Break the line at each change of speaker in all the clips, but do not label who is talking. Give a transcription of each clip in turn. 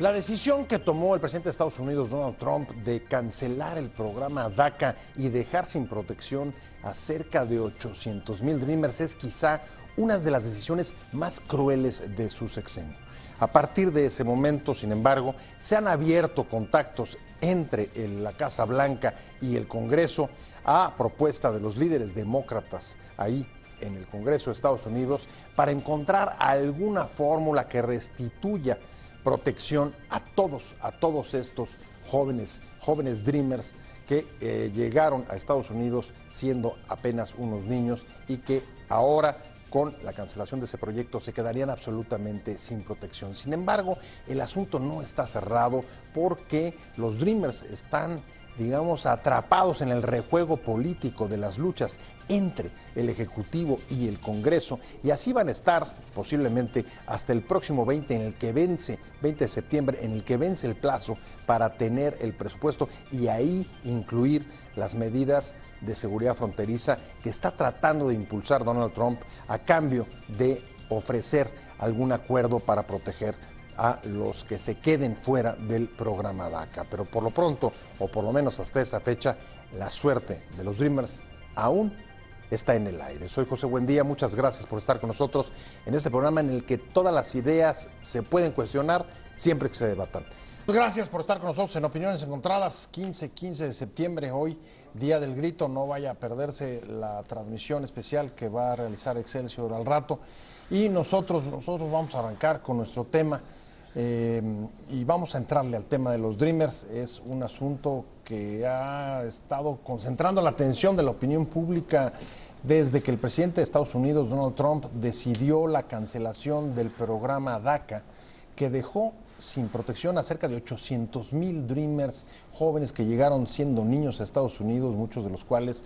La decisión que tomó el presidente de Estados Unidos, Donald Trump, de cancelar el programa DACA y dejar sin protección a cerca de 800,000 Dreamers es quizá una de las decisiones más crueles de su sexenio. A partir de ese momento, sin embargo, se han abierto contactos entre la Casa Blanca y el Congreso a propuesta de los líderes demócratas ahí en el Congreso de Estados Unidos para encontrar alguna fórmula que restituya protección a todos estos jóvenes Dreamers que llegaron a Estados Unidos siendo apenas unos niños y que ahora con la cancelación de ese proyecto se quedarían absolutamente sin protección. Sin embargo, el asunto no está cerrado porque los Dreamers están, digamos, atrapados en el rejuego político de las luchas entre el Ejecutivo y el Congreso, y así van a estar posiblemente hasta el próximo 20 de septiembre, en el que vence el plazo para tener el presupuesto y ahí incluir las medidas de seguridad fronteriza que está tratando de impulsar Donald Trump a cambio de ofrecer algún acuerdo para proteger a los que se queden fuera del programa DACA. Pero por lo pronto, o por lo menos hasta esa fecha, la suerte de los Dreamers aún está en el aire. Soy José Buendía, muchas gracias por estar con nosotros en este programa en el que todas las ideas se pueden cuestionar siempre que se debatan. Gracias por estar con nosotros en Opiniones Encontradas, 15 de septiembre, hoy, Día del Grito. No vaya a perderse la transmisión especial que va a realizar Excelsior al rato. Y nosotros vamos a arrancar con nuestro tema y vamos a entrarle al tema de los Dreamers. Es un asunto que ha estado concentrando la atención de la opinión pública desde que el presidente de Estados Unidos, Donald Trump, decidió la cancelación del programa DACA, que dejó sin protección a cerca de 800,000 Dreamers, jóvenes que llegaron siendo niños a Estados Unidos, muchos de los cuales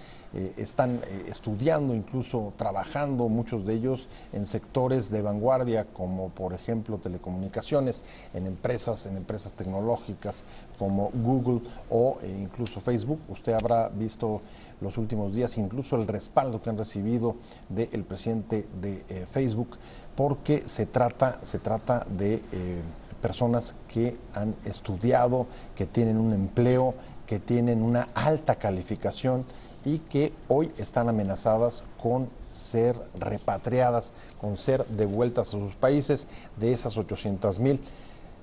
están estudiando, incluso trabajando, muchos de ellos en sectores de vanguardia, como por ejemplo telecomunicaciones, en empresas tecnológicas como Google o incluso Facebook. Usted habrá visto los últimos días incluso el respaldo que han recibido del presidente de Facebook, porque se trata de personas que han estudiado, que tienen un empleo, que tienen una alta calificación y que hoy están amenazadas con ser repatriadas, con ser devueltas a sus países. De esas 800,000,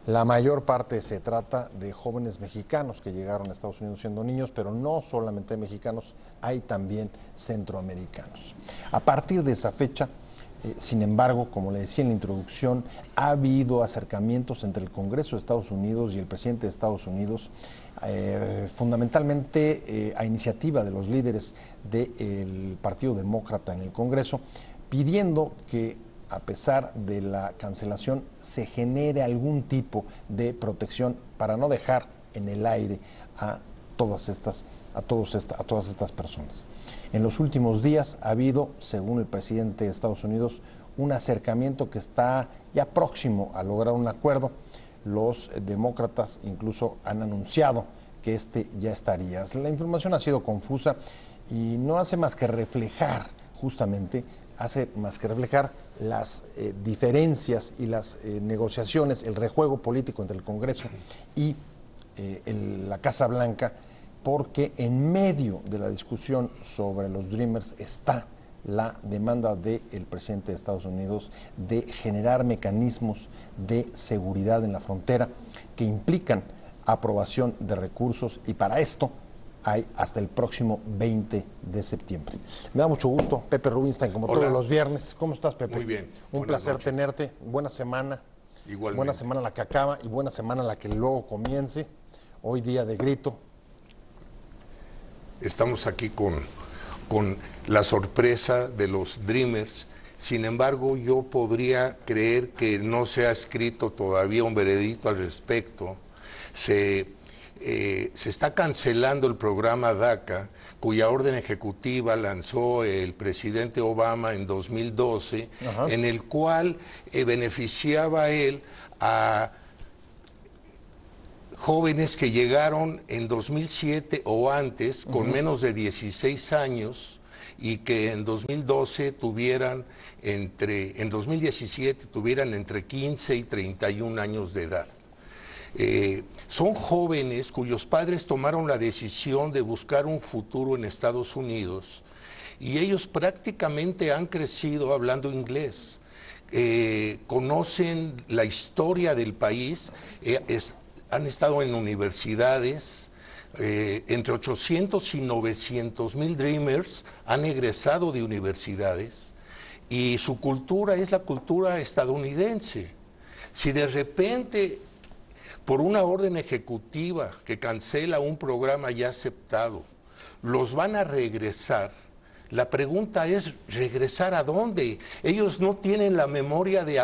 la mayor parte se trata de jóvenes mexicanos que llegaron a Estados Unidos siendo niños, pero no solamente mexicanos, hay también centroamericanos. A partir de esa fecha, sin embargo, como le decía en la introducción, ha habido acercamientos entre el Congreso de Estados Unidos y el presidente de Estados Unidos, fundamentalmente a iniciativa de los líderes del Partido Demócrata en el Congreso, pidiendo que a pesar de la cancelación se genere algún tipo de protección para no dejar en el aire a todas estas personas. En los últimos días ha habido, según el presidente de Estados Unidos, un acercamiento que está ya próximo a lograr un acuerdo. Los demócratas incluso han anunciado que ya estaría. La información ha sido confusa y no hace más que reflejar, las diferencias y las negociaciones, el rejuego político entre el Congreso y la Casa Blanca, porque en medio de la discusión sobre los Dreamers está la demanda del presidente de Estados Unidos de generar mecanismos de seguridad en la frontera que implican aprobación de recursos, y para esto hay hasta el próximo 20 de septiembre. Me da mucho gusto, Pepe Rubinstein, como Hola. Todos los viernes. ¿Cómo estás, Pepe?
Muy bien.
Un placer tenerte. Buena semana.
Igualmente.
Buena semana la que acaba y buena semana la que luego comience. Hoy Día de Grito.
Estamos aquí con la sorpresa de los Dreamers. Sin embargo, yo podría creer que no se ha escrito todavía un veredicto al respecto. Se está cancelando el programa DACA, cuya orden ejecutiva lanzó el presidente Obama en 2012, Ajá. en el cual beneficiaba él a jóvenes que llegaron en 2007 o antes con menos de 16 años y que en 2017 tuvieran entre 15 y 31 años de edad. Son jóvenes cuyos padres tomaron la decisión de buscar un futuro en Estados Unidos y ellos prácticamente han crecido hablando inglés. Conocen la historia del país, han estado en universidades. Entre 800 y 900 mil Dreamers han egresado de universidades y su cultura es la cultura estadounidense. Si de repente, por una orden ejecutiva que cancela un programa ya aceptado, los van a regresar, la pregunta es, ¿regresar a dónde? Ellos no tienen la memoria de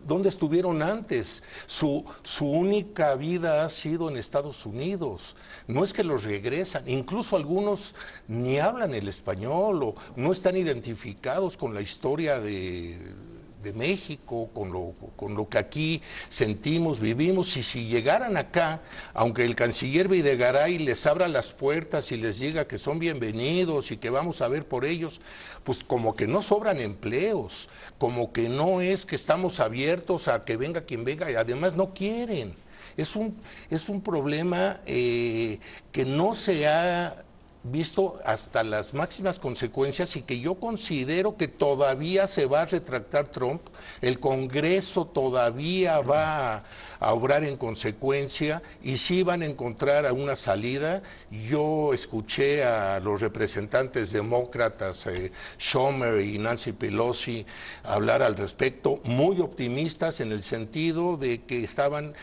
dónde estuvieron antes. Su única vida ha sido en Estados Unidos. No es que los regresan, incluso algunos ni hablan el español o no están identificados con la historia de México, con lo que aquí sentimos, vivimos, y si llegaran acá, aunque el canciller Videgaray les abra las puertas y les diga que son bienvenidos y que vamos a ver por ellos, pues como que no sobran empleos, como que no es que estamos abiertos a que venga quien venga, y además no quieren. Es un problema que no se ha visto hasta las máximas consecuencias y que yo considero que todavía se va a retractar Trump, el Congreso todavía va a obrar en consecuencia y sí van a encontrar una salida. Yo escuché a los representantes demócratas, Schumer y Nancy Pelosi, hablar al respecto, muy optimistas en el sentido de que estaban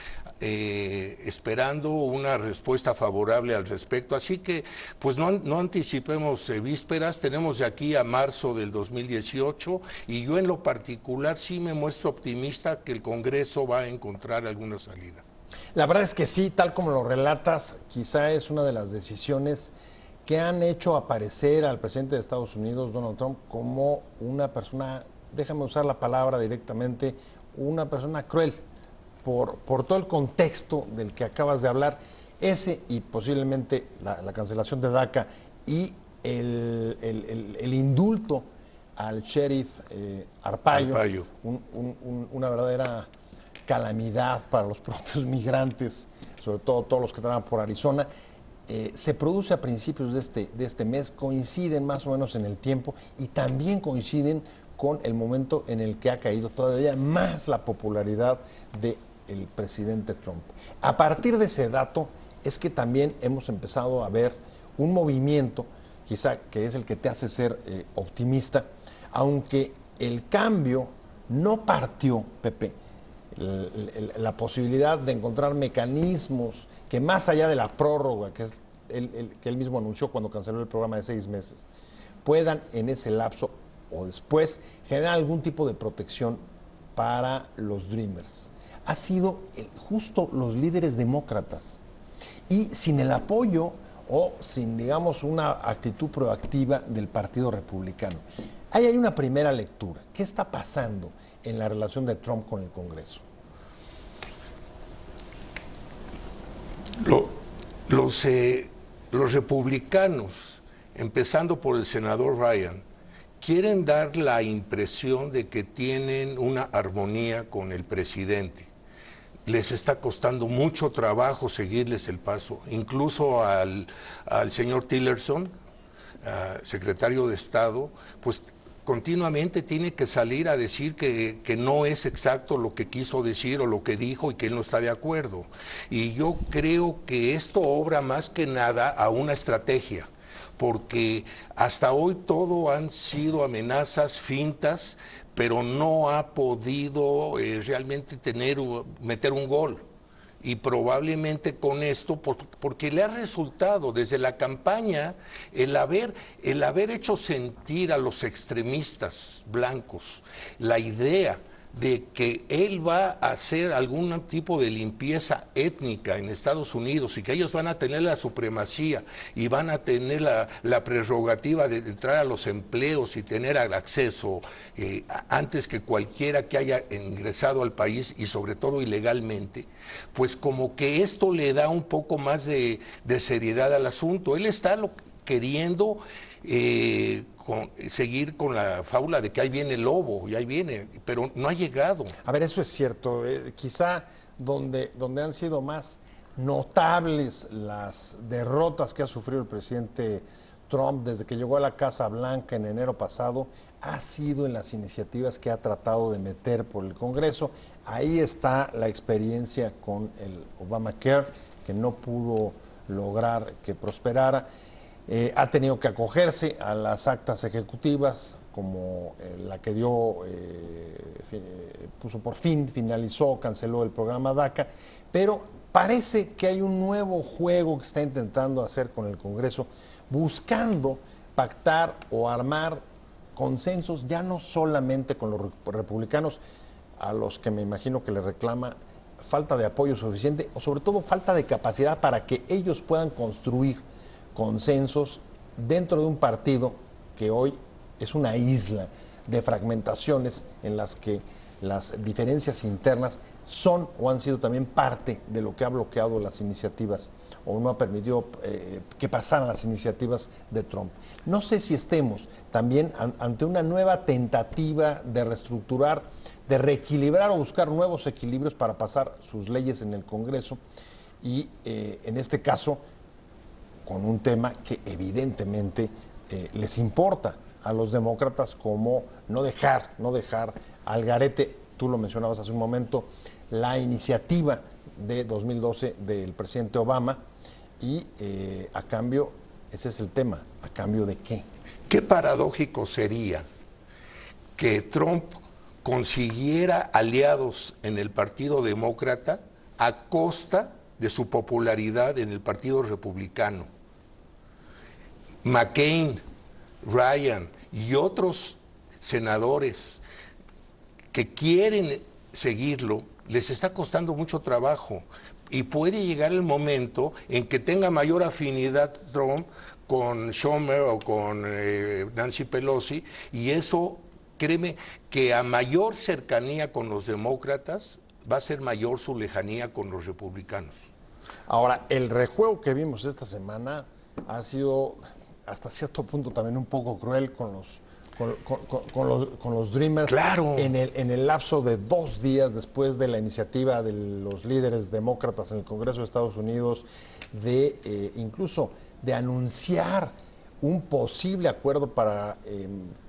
esperando una respuesta favorable al respecto, así que pues no anticipemos vísperas, tenemos de aquí a marzo del 2018 y yo en lo particular sí me muestro optimista que el Congreso va a encontrar alguna salida.
La verdad es que sí, tal como lo relatas, quizá es una de las decisiones que han hecho aparecer al presidente de Estados Unidos, Donald Trump, como una persona, déjame usar la palabra directamente, una persona cruel. Por todo el contexto del que acabas de hablar, ese y posiblemente la cancelación de DACA y el indulto al sheriff Arpaio. Una verdadera calamidad para los propios migrantes, sobre todo todos los que trabajan por Arizona, se produce a principios de este mes, coinciden más o menos en el tiempo y también coinciden con el momento en el que ha caído todavía más la popularidad del presidente Trump. A partir de ese dato es que también hemos empezado a ver un movimiento, quizá que es el que te hace ser optimista, aunque el cambio no partió, Pepe, la posibilidad de encontrar mecanismos que más allá de la prórroga que él mismo anunció cuando canceló el programa de 6 meses, puedan en ese lapso o después generar algún tipo de protección para los Dreamers. Ha sido justo los líderes demócratas y sin el apoyo o sin, digamos, una actitud proactiva del Partido Republicano. Ahí hay una primera lectura. ¿Qué está pasando en la relación de Trump con el Congreso?
Los republicanos, empezando por el senador Ryan, quieren dar la impresión de que tienen una armonía con el presidente. Les está costando mucho trabajo seguirles el paso, incluso al señor Tillerson, secretario de Estado, pues continuamente tiene que salir a decir que no es exacto lo que quiso decir o lo que dijo y que él no está de acuerdo. Y yo creo que esto obra más que nada a una estrategia, porque hasta hoy todo han sido amenazas, fintas, pero no ha podido realmente meter un gol. Y probablemente con esto, porque le ha resultado desde la campaña el haber hecho sentir a los extremistas blancos la idea de que él va a hacer algún tipo de limpieza étnica en Estados Unidos y que ellos van a tener la supremacía y van a tener la prerrogativa de entrar a los empleos y tener acceso antes que cualquiera que haya ingresado al país y sobre todo ilegalmente, pues como que esto le da un poco más de seriedad al asunto. Él está queriendo seguir con la fábula de que ahí viene el lobo, y ahí viene, pero no ha llegado.
A ver, eso es cierto. Quizá donde han sido más notables las derrotas que ha sufrido el presidente Trump desde que llegó a la Casa Blanca en enero pasado, ha sido en las iniciativas que ha tratado de meter por el Congreso. Ahí está la experiencia con el Obamacare, que no pudo lograr que prosperara. Ha tenido que acogerse a las actas ejecutivas, como la que puso por fin, finalizó, canceló el programa DACA, pero parece que hay un nuevo juego que está intentando hacer con el Congreso, buscando pactar o armar consensos, ya no solamente con los republicanos, a los que me imagino que le reclama falta de apoyo suficiente, o sobre todo falta de capacidad para que ellos puedan construir consensos dentro de un partido que hoy es una isla de fragmentaciones en las que las diferencias internas son o han sido también parte de lo que ha bloqueado las iniciativas o no ha permitido que pasaran las iniciativas de Trump. No sé si estemos también ante una nueva tentativa de reestructurar, de reequilibrar o buscar nuevos equilibrios para pasar sus leyes en el Congreso y en este caso con un tema que evidentemente les importa a los demócratas, como no dejar al garete, tú lo mencionabas hace un momento, la iniciativa de 2012 del presidente Obama y a cambio, ese es el tema, ¿a cambio de qué?
Qué paradójico sería que Trump consiguiera aliados en el Partido Demócrata a costa de su popularidad en el Partido Republicano. McCain, Ryan y otros senadores que quieren seguirlo, les está costando mucho trabajo y puede llegar el momento en que tenga mayor afinidad Trump con Schumer o con Nancy Pelosi, y eso, créeme, que a mayor cercanía con los demócratas va a ser mayor su lejanía con los republicanos.
Ahora, el rejuego que vimos esta semana ha sido hasta cierto punto también un poco cruel con los Dreamers.
Claro.
En el lapso de 2 días después de la iniciativa de los líderes demócratas en el Congreso de Estados Unidos de incluso de anunciar un posible acuerdo para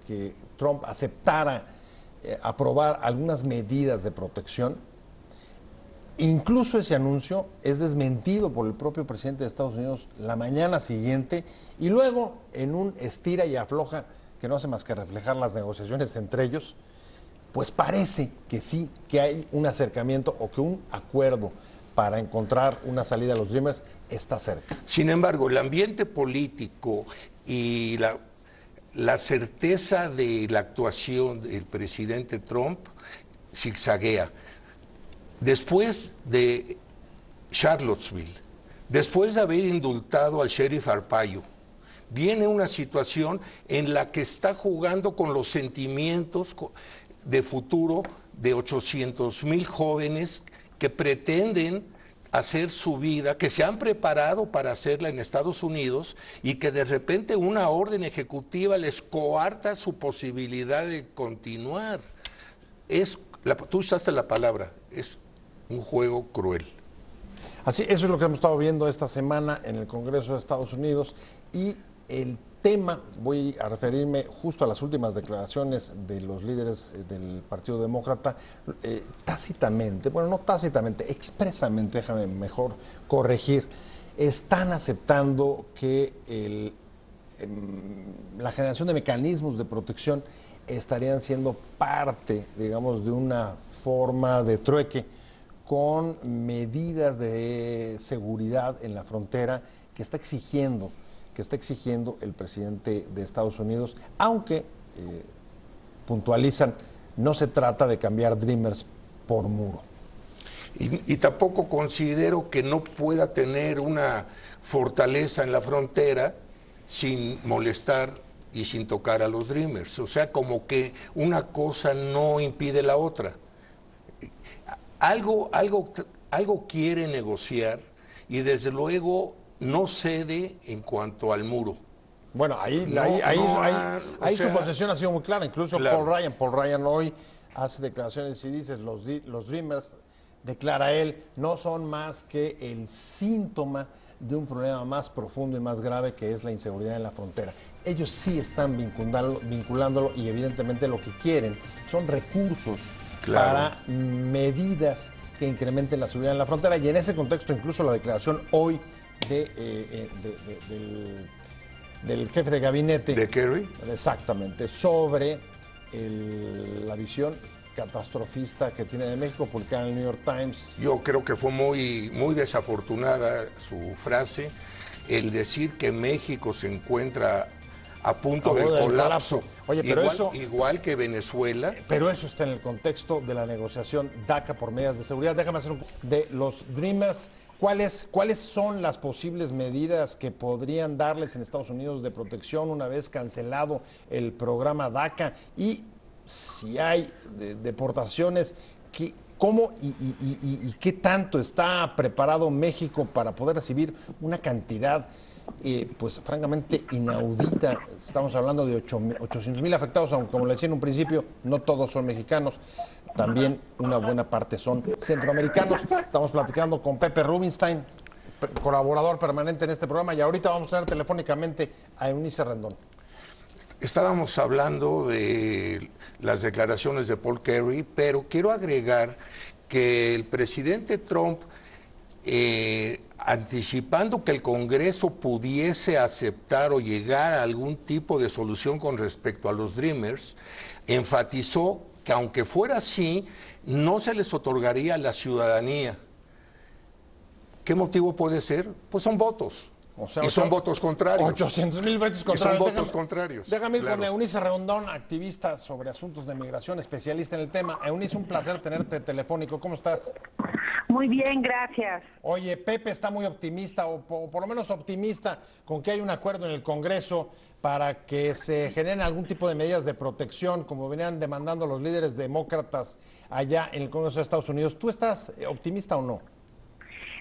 que Trump aceptara aprobar algunas medidas de protección. Incluso ese anuncio es desmentido por el propio presidente de Estados Unidos la mañana siguiente y luego en un estira y afloja que no hace más que reflejar las negociaciones entre ellos, pues parece que sí, que hay un acercamiento o que un acuerdo para encontrar una salida a los Dreamers está cerca.
Sin embargo, el ambiente político y la certeza de la actuación del presidente Trump zigzaguea. Después de Charlottesville, después de haber indultado al sheriff Arpaio, viene una situación en la que está jugando con los sentimientos de futuro de 800,000 jóvenes que pretenden hacer su vida, que se han preparado para hacerla en Estados Unidos y que de repente una orden ejecutiva les coarta su posibilidad de continuar. Tú usaste la palabra, es un juego cruel.
Así, eso es lo que hemos estado viendo esta semana en el Congreso de Estados Unidos y el tema, voy a referirme justo a las últimas declaraciones de los líderes del Partido Demócrata, tácitamente, bueno, no tácitamente, expresamente, déjame mejor corregir, están aceptando que la generación de mecanismos de protección estarían siendo parte, digamos, de una forma de trueque con medidas de seguridad en la frontera que está exigiendo el presidente de Estados Unidos, aunque puntualizan, no se trata de cambiar Dreamers por muro.
Y tampoco considero que no pueda tener una fortaleza en la frontera sin molestar y sin tocar a los Dreamers. O sea, como que una cosa no impide la otra. Algo quiere negociar y desde luego no cede en cuanto al muro.
Bueno, ahí su posición ha sido muy clara, incluso claro. Paul Ryan hoy hace declaraciones y dice, los Dreamers declara él, no son más que el síntoma de un problema más profundo y más grave, que es la inseguridad en la frontera. Ellos sí están vinculándolo, y evidentemente lo que quieren son recursos para medidas que incrementen la seguridad en la frontera, y en ese contexto incluso la declaración hoy del jefe de gabinete
de Kerry,
exactamente, sobre la visión catastrofista que tiene de México, publicada en el New York Times.
Yo creo que fue muy desafortunada su frase, el decir que México se encuentra a punto del colapso.
Oye, pero
igual que Venezuela.
Pero eso está en el contexto de la negociación DACA por medidas de seguridad. Déjame hacer de los Dreamers. ¿Cuáles son las posibles medidas que podrían darles en Estados Unidos de protección una vez cancelado el programa DACA? Y si hay deportaciones, ¿cómo y qué tanto está preparado México para poder recibir una cantidad pues francamente inaudita? Estamos hablando de 800,000 afectados, aunque como le decía en un principio, no todos son mexicanos, también una buena parte son centroamericanos. Estamos platicando con Pepe Rubinstein, colaborador permanente en este programa, y ahorita vamos a tener telefónicamente a Eunice Rendón.
Estábamos hablando de las declaraciones de Paul Kerry, pero quiero agregar que el presidente Trump, anticipando que el Congreso pudiese aceptar o llegar a algún tipo de solución con respecto a los Dreamers, enfatizó que aunque fuera así, no se les otorgaría la ciudadanía. ¿Qué motivo puede ser? Pues son votos.
O sea,
y son votos contrarios.
800,000 votos contrarios.
Y son votos contrarios.
Déjame ir con Eunice Rendón, activista sobre asuntos de migración, especialista en el tema. Eunice, un placer tenerte telefónico. ¿Cómo estás?
Muy bien, gracias.
Oye, Pepe está muy optimista, o por lo menos optimista, con que hay un acuerdo en el Congreso para que se generen algún tipo de medidas de protección, como venían demandando los líderes demócratas allá en el Congreso de Estados Unidos. ¿Tú estás optimista o no?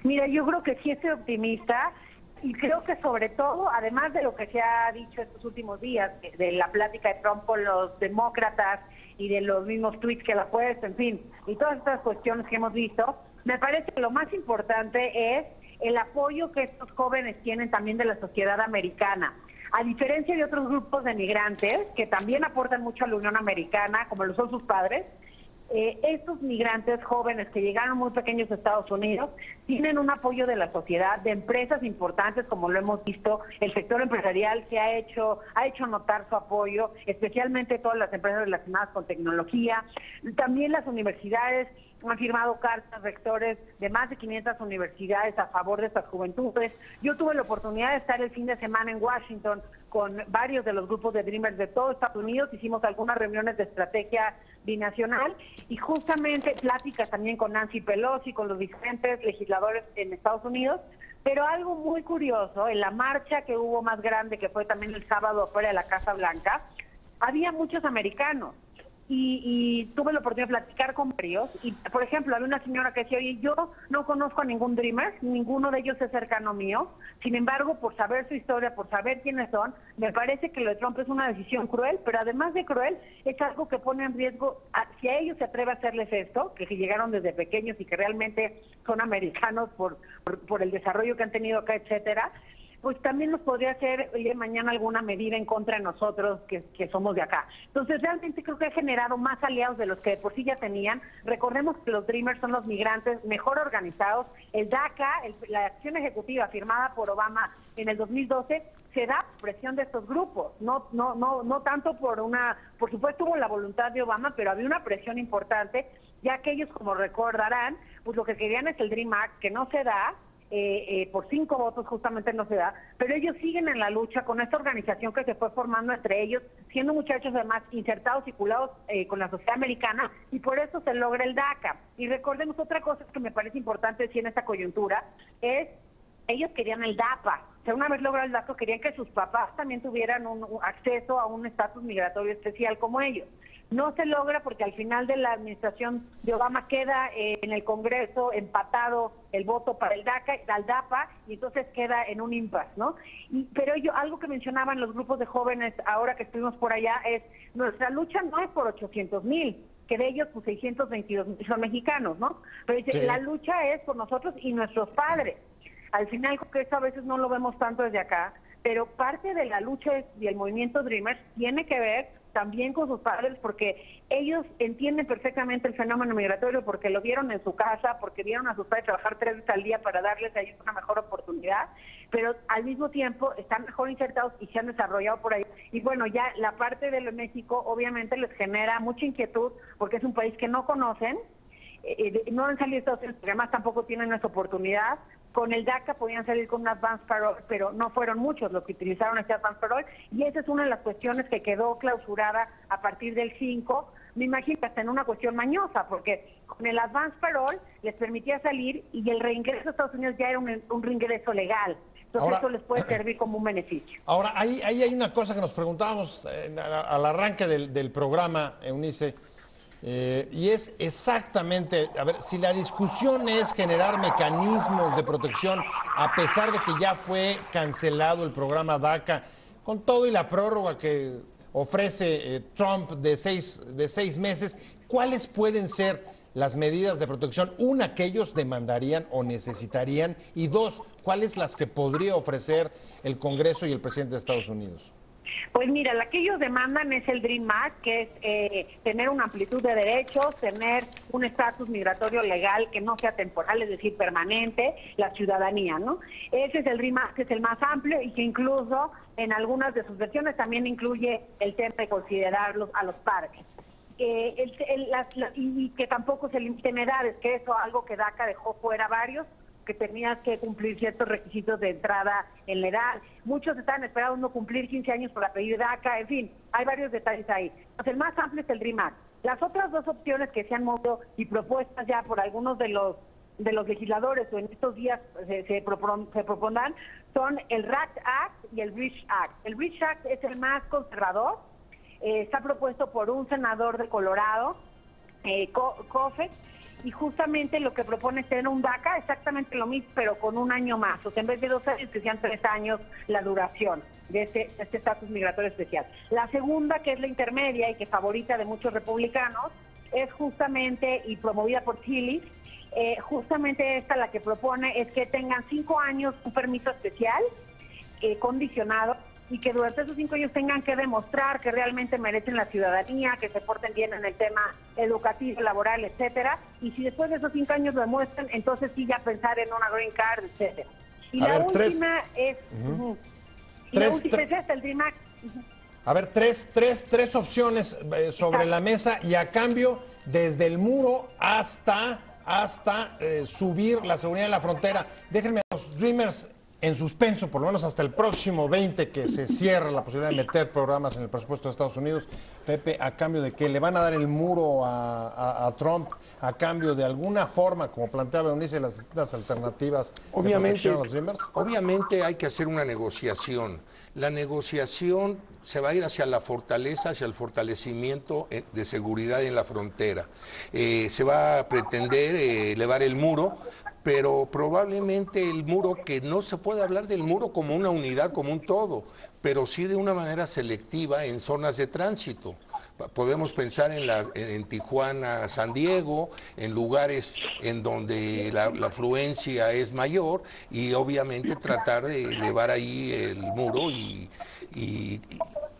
Mira, yo creo que sí estoy optimista. Y creo que sobre todo, además de lo que se ha dicho estos últimos días, de la plática de Trump con los demócratas y de los mismos tweets que él ha puesto, en fin, y todas estas cuestiones que hemos visto, me parece que lo más importante es el apoyo que estos jóvenes tienen también de la sociedad americana. A diferencia de otros grupos de migrantes que también aportan mucho a la Unión Americana, como lo son sus padres, estos migrantes jóvenes que llegaron muy pequeños a Estados Unidos tienen un apoyo de la sociedad, de empresas importantes, como lo hemos visto. El sector empresarial se ha hecho notar su apoyo, especialmente todas las empresas relacionadas con tecnología. También las universidades han firmado cartas rectores de más de 500 universidades a favor de estas juventudes. Yo tuve la oportunidad de estar el fin de semana en Washington con varios de los grupos de Dreamers de todo Estados Unidos. Hicimos algunas reuniones de estrategia binacional y justamente pláticas también con Nancy Pelosi, con los diferentes legisladores en Estados Unidos. Pero algo muy curioso, en la marcha que hubo más grande, que fue también el sábado afuera de la Casa Blanca, había muchos americanos. Y tuve la oportunidad de platicar con varios, y por ejemplo había una señora que decía: oye, yo no conozco a ningún Dreamer, ninguno de ellos es cercano mío, sin embargo, por saber su historia, por saber quiénes son, me parece que lo de Trump es una decisión cruel, pero además de cruel, es algo que pone en riesgo, si a ellos se atreve a hacerles esto, que llegaron desde pequeños y que realmente son americanos por el desarrollo que han tenido acá, etcétera, pues también nos podría hacer mañana alguna medida en contra de nosotros que somos de acá. Entonces realmente creo que ha generado más aliados de los que de por sí ya tenían. Recordemos que los Dreamers son los migrantes mejor organizados. El DACA, la acción ejecutiva firmada por Obama en el 2012, se da presión de estos grupos, no tanto por supuesto hubo la voluntad de Obama, pero había una presión importante, ya que ellos, como recordarán, pues lo que querían es el Dream Act, que no se da. Por 5 votos justamente no se da, pero ellos siguen en la lucha con esta organización que se fue formando entre ellos, siendo muchachos además insertados y culados con la sociedad americana, y por eso se logra el DACA. Y recordemos otra cosa que me parece importante decir en esta coyuntura, es ellos querían el DAPA. O sea, una vez logrado el DACA, querían que sus papás también tuvieran un acceso a un estatus migratorio especial como ellos. No se logra porque al final de la administración de Obama queda en el Congreso empatado el voto para el DACA, al DAPA, y entonces queda en un impasse, ¿no? Pero algo que mencionaban los grupos de jóvenes ahora que estuvimos por allá es: nuestra lucha no es por 800,000, que de ellos pues 622,000 son mexicanos, ¿no? Pero dice,
Sí.
la lucha es por nosotros y nuestros padres. Al final, creo que eso a veces no lo vemos tanto desde acá, pero parte de la lucha y el movimiento Dreamers tiene que ver también con sus padres, porque ellos entienden perfectamente el fenómeno migratorio, porque lo vieron en su casa, porque vieron a sus padres trabajar 3 veces al día para darles a ellos una mejor oportunidad, pero al mismo tiempo están mejor insertados y se han desarrollado por ahí. Y bueno, ya la parte de México obviamente les genera mucha inquietud, porque es un país que no conocen, no han salido de Estados Unidos, porque además tampoco tienen esa oportunidad. Con el DACA podían salir con un advance parole, pero no fueron muchos los que utilizaron este advance parole, y esa es una de las cuestiones que quedó clausurada a partir del 5, me imagino que hasta en una cuestión mañosa, porque con el advance parole les permitía salir y el reingreso a Estados Unidos ya era un reingreso legal. Entonces
Ahora,
eso les puede servir como un beneficio.
Ahora, ahí hay una cosa que nos preguntábamos al arranque del programa, Eunice, y es exactamente, a ver, si la discusión es generar mecanismos de protección, a pesar de que ya fue cancelado el programa DACA, con todo y la prórroga que ofrece Trump de seis meses, ¿cuáles pueden ser las medidas de protección? Una, que ellos demandarían o necesitarían, y dos, ¿cuáles las que podría ofrecer el Congreso y el presidente de Estados Unidos?
Pues mira, la que ellos demandan es el Dream Act, que es tener una amplitud de derechos, tener un estatus migratorio legal que no sea temporal, es decir, permanente, la ciudadanía, ¿no? Ese es el Dream Act, que es el más amplio y que incluso en algunas de sus versiones también incluye el tema de considerarlos a los padres. Y que tampoco se limiten edades, que eso algo que DACA dejó fuera varios, que tenías que cumplir ciertos requisitos de entrada en la edad. Muchos estaban esperando no cumplir 15 años para pedir DACA, en fin, hay varios detalles ahí. Entonces, el más amplio es el Dream Act. Las otras dos opciones que se han movido y propuestas ya por algunos de los legisladores o en estos días se propondrán son el RAT Act y el Bridge Act. El Bridge Act es el más conservador, está propuesto por un senador de Colorado, Coffey, y justamente lo que propone es tener un DACA, exactamente lo mismo, pero con un año más. O sea, en vez de 2 años, que sean 3 años la duración de este estatus migratorio especial. La segunda, que es la intermedia y que favorita de muchos republicanos, es justamente, y promovida por Tillis, justamente esta la que propone es que tengan 5 años un permiso especial condicionado, y que durante esos 5 años tengan que demostrar que realmente merecen la ciudadanía, que se porten bien en el tema educativo, laboral, etcétera, y si después de esos 5 años lo demuestran, entonces sí ya pensar en una green card, etcétera. Y la última es... Y la última es esta, el Dream Act.
A ver, tres opciones sobre la mesa, y a cambio, desde el muro hasta subir la seguridad en la frontera. Déjenme a los Dreamers en suspenso, por lo menos hasta el próximo 20, que se cierra la posibilidad de meter programas en el presupuesto de Estados Unidos. Pepe, ¿a cambio de qué? ¿Le van a dar el muro a Trump a cambio de alguna forma, como planteaba Eunice, las distintas alternativas de protección a los Dreamers?
Obviamente hay que hacer una negociación. La negociación se va a ir hacia la fortaleza, hacia el fortalecimiento de seguridad en la frontera. Se va a pretender elevar el muro, pero probablemente el muro, que no se puede hablar del muro como una unidad, como un todo, pero sí de una manera selectiva en zonas de tránsito. Podemos pensar en Tijuana, San Diego, en lugares en donde la afluencia es mayor, y obviamente tratar de elevar ahí el muro y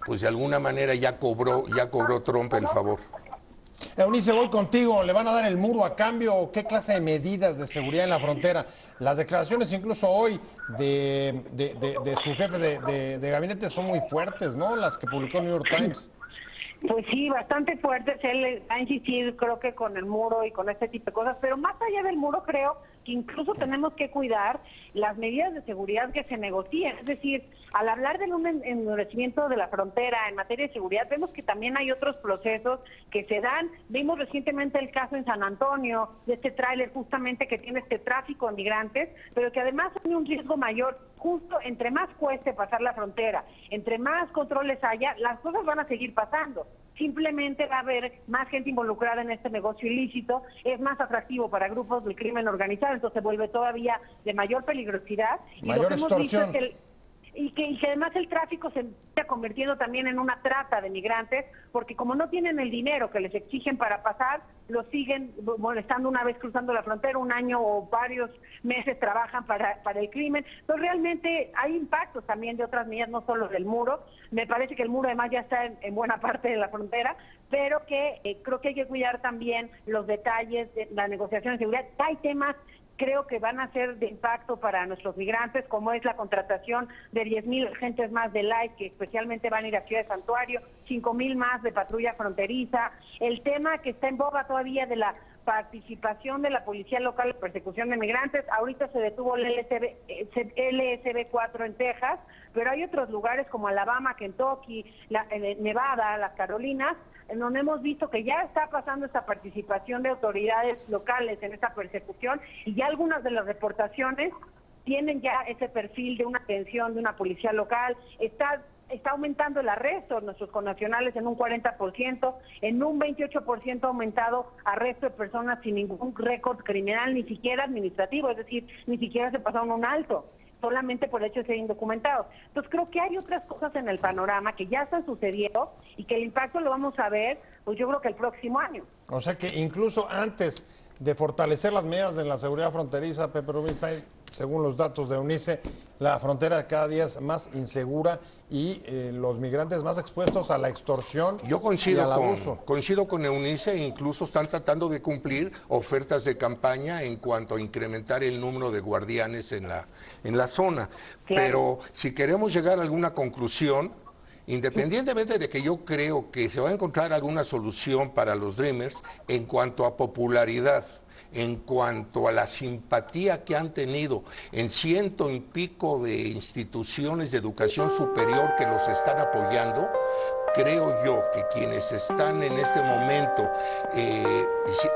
pues de alguna manera ya cobró Trump el favor.
Eunice, voy contigo. ¿Le van a dar el muro a cambio? ¿Qué clase de medidas de seguridad en la frontera? Las declaraciones incluso hoy de su jefe de gabinete son muy fuertes, ¿no? Las que publicó New York Times.
Pues sí, bastante fuertes. Él ha insistido, creo que con el muro y con este tipo de cosas, pero más allá del muro, creo que incluso tenemos que cuidar las medidas de seguridad que se negocian. Es decir, al hablar del endurecimiento de la frontera en materia de seguridad, vemos que también hay otros procesos que se dan. Vimos recientemente el caso en San Antonio, de este tráiler justamente que tiene este tráfico de migrantes, pero que además tiene un riesgo mayor. Justo entre más cueste pasar la frontera, entre más controles haya, las cosas van a seguir pasando. Simplemente va a haber más gente involucrada en este negocio ilícito, es más atractivo para grupos del crimen organizado, entonces se vuelve todavía de mayor peligrosidad.
Mayor extorsión.
y que además el tráfico se está convirtiendo también en una trata de migrantes, porque como no tienen el dinero que les exigen para pasar, los siguen molestando una vez cruzando la frontera, un año o varios meses trabajan para el crimen. Entonces realmente hay impactos también de otras medidas, no solo del muro. Me parece que el muro además ya está en buena parte de la frontera, pero que creo que hay que cuidar también los detalles de la negociación de seguridad. Hay temas creo que van a ser de impacto para nuestros migrantes, como es la contratación de 10,000 agentes más de LAIS, que especialmente van a ir a Ciudad de Santuario, 5,000 más de patrulla fronteriza, el tema que está en boga todavía de la participación de la policía local en persecución de migrantes. Ahorita se detuvo el LSB 4 en Texas, pero hay otros lugares como Alabama, Kentucky, Nevada, las Carolinas, en donde hemos visto que ya está pasando esta participación de autoridades locales en esta persecución, y ya algunas de las reportaciones tienen ya ese perfil de una atención de una policía local. Está aumentando el arresto de nuestros connacionales en un 40%, en un 28% ha aumentado arresto de personas sin ningún récord criminal, ni siquiera administrativo, es decir, ni siquiera se pasaron un alto, solamente por el hecho de ser indocumentados. Entonces creo que hay otras cosas en el panorama que ya están sucediendo y que el impacto lo vamos a ver, pues yo creo que el próximo año.
O sea que incluso antes de fortalecer las medidas de la seguridad fronteriza, Pepe Rubinstein, según los datos de UNICE, la frontera cada día es más insegura y los migrantes más expuestos a la extorsión y al abuso.
Coincido con UNICE, incluso están tratando de cumplir ofertas de campaña en cuanto a incrementar el número de guardianes en la zona. Claro. Pero si queremos llegar a alguna conclusión, independientemente de que yo creo que se va a encontrar alguna solución para los Dreamers en cuanto a popularidad, en cuanto a la simpatía que han tenido en 100 y pico de instituciones de educación superior que los están apoyando, creo yo que quienes están en este momento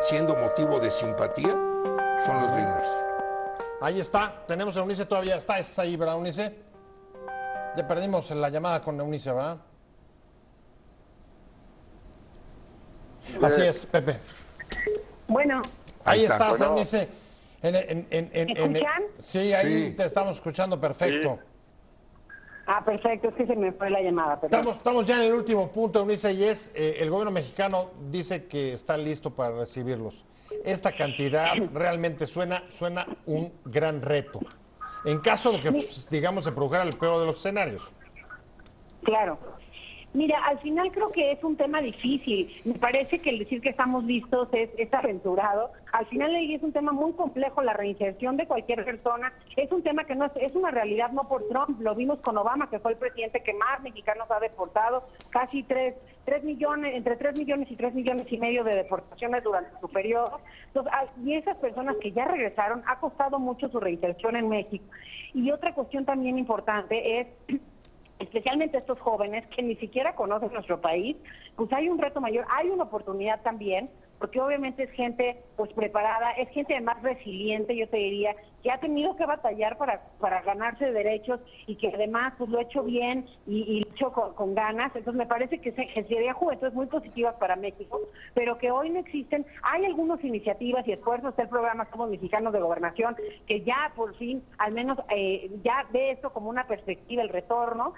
siendo motivo de simpatía son los Dreamers.
Ahí está, tenemos a Eunice todavía, ¿estás ahí, verdad, Eunice? Ya perdimos la llamada con Eunice, ¿verdad? Así es, Pepe.
Bueno.
Ahí estás,
bueno.
Eunice.
¿Me escuchan?
Sí, ahí te estamos escuchando perfecto.
Sí.
Ah, perfecto, es que se me fue la llamada.
Estamos ya en el último punto, Eunice, y es el gobierno mexicano dice que está listo para recibirlos. Esta cantidad realmente suena un gran reto. En caso de que, digamos, se produjera el peor de los escenarios.
Claro. Mira, al final creo que es un tema difícil. Me parece que el decir que estamos listos es aventurado. Al final es un tema muy complejo, la reinserción de cualquier persona. Es un tema que no es una realidad, no por Trump. Lo vimos con Obama, que fue el presidente que más mexicanos ha deportado. Casi 3 millones, entre 3 millones y 3 millones y medio de deportaciones durante su periodo. Entonces, y esas personas que ya regresaron, ha costado mucho su reinserción en México. Y otra cuestión también importante es, especialmente estos jóvenes que ni siquiera conocen nuestro país, pues hay un reto mayor, hay una oportunidad también, porque obviamente es gente pues preparada, es gente además resiliente, yo te diría, que ha tenido que batallar para ganarse derechos y que además pues lo ha hecho bien y lo ha hecho con ganas. Entonces me parece que sería juventudes muy positivas para México, pero que hoy no existen. Hay algunas iniciativas y esfuerzos del programa Somos Mexicanos de Gobernación, que ya por fin al menos ya ve esto como una perspectiva, el retorno.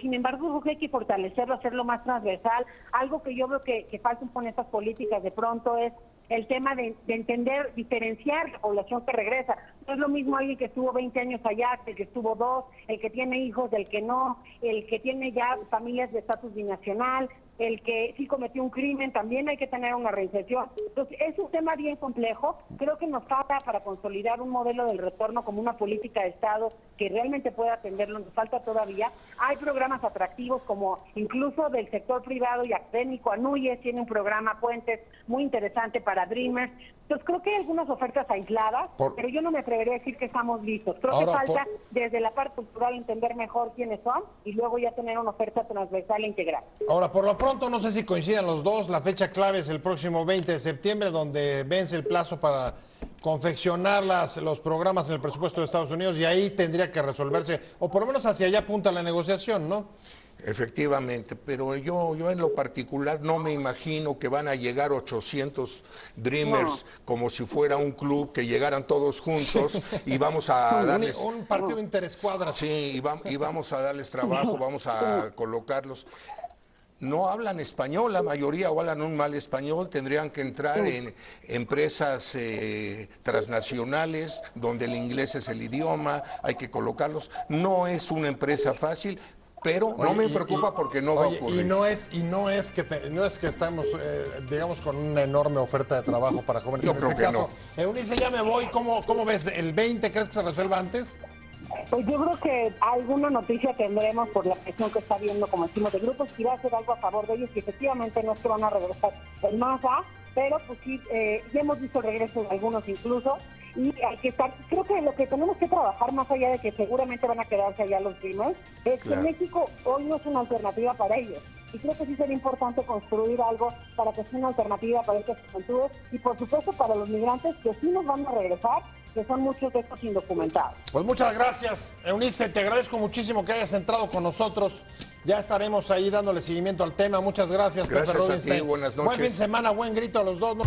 Sin embargo, creo que hay que fortalecerlo, hacerlo más transversal. Algo que yo veo que falta con estas políticas de pronto es el tema de entender, diferenciar la población que regresa. No es lo mismo alguien que estuvo 20 años allá, el que estuvo 2, el que tiene hijos, del que no, el que tiene ya familias de estatus binacional, el que sí cometió un crimen, también hay que tener una reinserción. Entonces, es un tema bien complejo. Creo que nos falta para consolidar un modelo del retorno como una política de Estado que realmente pueda atenderlo, nos falta todavía. Hay programas atractivos como incluso del sector privado y académico. ANUYES tiene un programa Puentes muy interesante para Dreamers. Entonces, creo que hay algunas ofertas aisladas, pero yo no me atrevería a decir que estamos listos. Creo que falta desde la parte cultural entender mejor quiénes son y luego ya tener una oferta transversal e integral.
Ahora, por lo pronto, no sé si coincidan los dos, la fecha clave es el próximo 20 de septiembre, donde vence el plazo para confeccionar los programas en el presupuesto de Estados Unidos, y ahí tendría que resolverse, o por lo menos hacia allá apunta la negociación, ¿no?
Efectivamente, pero yo en lo particular no me imagino que van a llegar 800 Dreamers como si fuera un club, que llegaran todos juntos y vamos a darles...
Un partido interescuadras.
Sí, y vamos a darles trabajo, vamos a colocarlos. No hablan español, la mayoría, o hablan un mal español, tendrían que entrar en empresas transnacionales donde el inglés es el idioma, hay que colocarlos. No es una empresa fácil, pero no me preocupa porque no va a ocurrir.
Y no es que estamos, digamos, con una enorme oferta de trabajo para jóvenes.
Yo
en
creo
ese
que
caso,
no.
Eunice, ya me voy. ¿Cómo ves? ¿El 20 crees que se resuelva antes?
Pues yo creo que alguna noticia tendremos por la presión que está habiendo, como decimos, de grupos, y va a ser algo a favor de ellos, y efectivamente no es que van a regresar en masa, pero pues sí, ya hemos visto el regreso de algunos incluso, y hay que estar, creo que lo que tenemos que trabajar, más allá de que seguramente van a quedarse allá los Dreamers, es que México hoy no es una alternativa para ellos. Y creo que sí sería importante construir algo para que sea una alternativa para estas juventudes y por supuesto para los migrantes que sí nos van a regresar, que son muchos de estos indocumentados.
Pues muchas gracias, Eunice, te agradezco muchísimo que hayas entrado con nosotros. Ya estaremos ahí dándole seguimiento al tema. Muchas gracias,
Gracias
Pepe
a ti,
Rubinstein.
buenas noches.
Buen fin de semana, buen grito a los dos.